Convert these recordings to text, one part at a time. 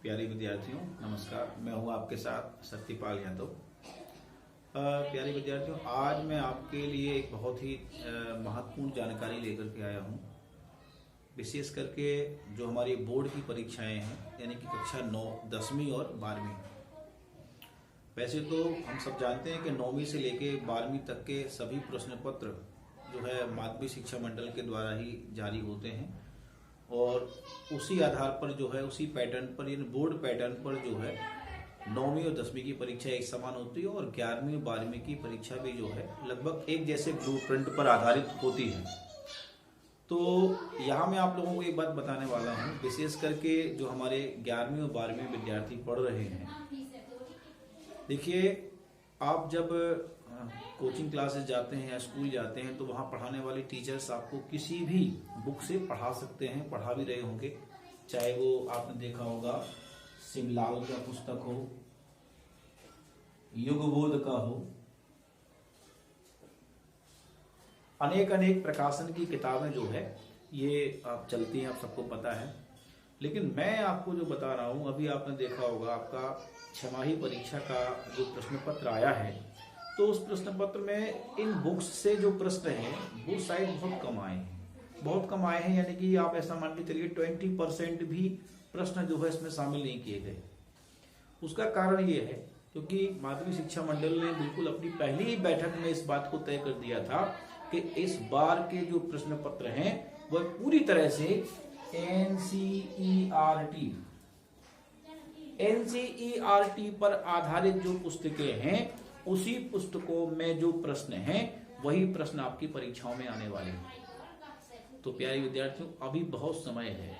प्यारे विद्यार्थियों नमस्कार। मैं हूं आपके साथ सत्यपाल यादव। प्यारे विद्यार्थियों, आज मैं आपके लिए एक बहुत ही महत्वपूर्ण जानकारी लेकर के आया हूं। विशेष करके जो हमारी बोर्ड की परीक्षाएं हैं, यानी कि कक्षा 9, 10वीं और 12वीं। वैसे तो हम सब जानते हैं कि 9वीं से लेके 12वीं तक के सभी प्रश्न पत्र जो है माध्यमिक शिक्षा मंडल के द्वारा ही जारी होते हैं और उसी आधार पर जो है उसी पैटर्न पर, यानी बोर्ड पैटर्न पर जो है 9वीं और 10वीं की परीक्षा एक समान होती है और 11वीं और 12वीं की परीक्षा भी जो है लगभग एक जैसे ब्लूप्रिंट पर आधारित होती है। तो यहाँ मैं आप लोगों को एक बात बताने वाला हूँ, विशेष करके जो हमारे 11वीं और 12वीं विद्यार्थी पढ़ रहे हैं। देखिए, आप जब कोचिंग क्लासेस जाते हैं या स्कूल जाते हैं तो वहाँ पढ़ाने वाले टीचर्स आपको किसी भी बुक से पढ़ा सकते हैं, पढ़ा भी रहे होंगे। चाहे वो आपने देखा होगा सिमलाल का पुस्तक हो, युगबोध का हो, अनेक अनेक प्रकाशन की किताबें जो है ये आप चलती हैं, आप सबको पता है। लेकिन मैं आपको जो बता रहा हूँ, अभी आपने देखा होगा आपका छमाही परीक्षा का जो प्रश्न पत्र आया है, तो उस प्रश्न पत्र में इन बुक्स से जो प्रश्न हैं वो शायद बहुत कम आए हैं, यानी कि आप ऐसा मान के चलिए 20% भी प्रश्न जो है इसमें शामिल नहीं किए गए। उसका कारण ये है क्योंकि माध्यमिक शिक्षा मंडल ने बिल्कुल अपनी पहली ही बैठक में इस बात को तय कर दिया था कि इस बार के जो प्रश्न पत्र हैं वह पूरी तरह से एनसीईआरटी पर आधारित जो पुस्तकें हैं उसी पुस्तकों में जो प्रश्न हैं वही प्रश्न आपकी परीक्षाओं में आने वाले हैं। तो प्यारे विद्यार्थियों, अभी बहुत समय है।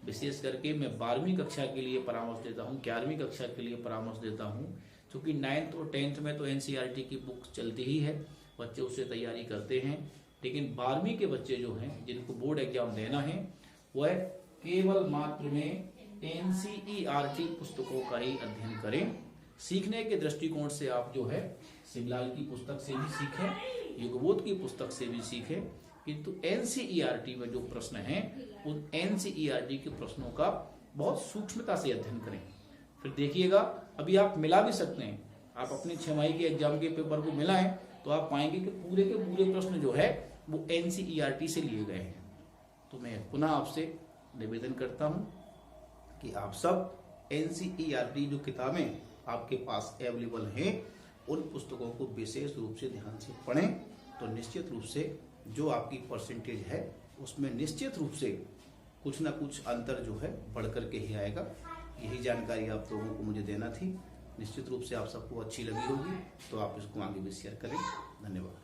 विशेष करके मैं 12वीं कक्षा के लिए परामर्श देता हूँ, 11वीं कक्षा के लिए परामर्श देता हूँ, क्योंकि 9th और 10th में तो एनसीईआरटी की बुक चलती ही है, बच्चे उससे तैयारी करते हैं। लेकिन 12वीं के बच्चे जो हैं, जिनको बोर्ड एग्जाम देना है, वह केवल मात्र में एनसीईआरटी पुस्तकों का ही अध्ययन करें। सीखने के दृष्टिकोण से आप जो है सिमलाल की पुस्तक से भी सीखें, युगबोध की पुस्तक से भी सीखें, किंतु एनसीईआरटी में जो प्रश्न हैं उन एनसीईआरटी के प्रश्नों का बहुत सूक्ष्मता से अध्ययन करें। फिर देखिएगा, अभी आप मिला भी सकते हैं, आप अपने छमाही के एग्जाम के पेपर को मिलाएं तो आप पाएंगे कि पूरे के पूरे प्रश्न जो है वो एनसीईआरटी से लिए गए हैं। तो मैं पुनः आपसे निवेदन करता हूं कि आप सब एनसीईआरटी जो किताबें आपके पास अवेलेबल हैं उन पुस्तकों को विशेष रूप से ध्यान से पढ़ें, तो निश्चित रूप से जो आपकी परसेंटेज है उसमें निश्चित रूप से कुछ ना कुछ अंतर जो है बढ़ करके ही आएगा। यही जानकारी आप लोगों को मुझे देना थी। निश्चित रूप से आप सबको अच्छी लगी होगी, तो आप इसको आगे भी शेयर करें। धन्यवाद।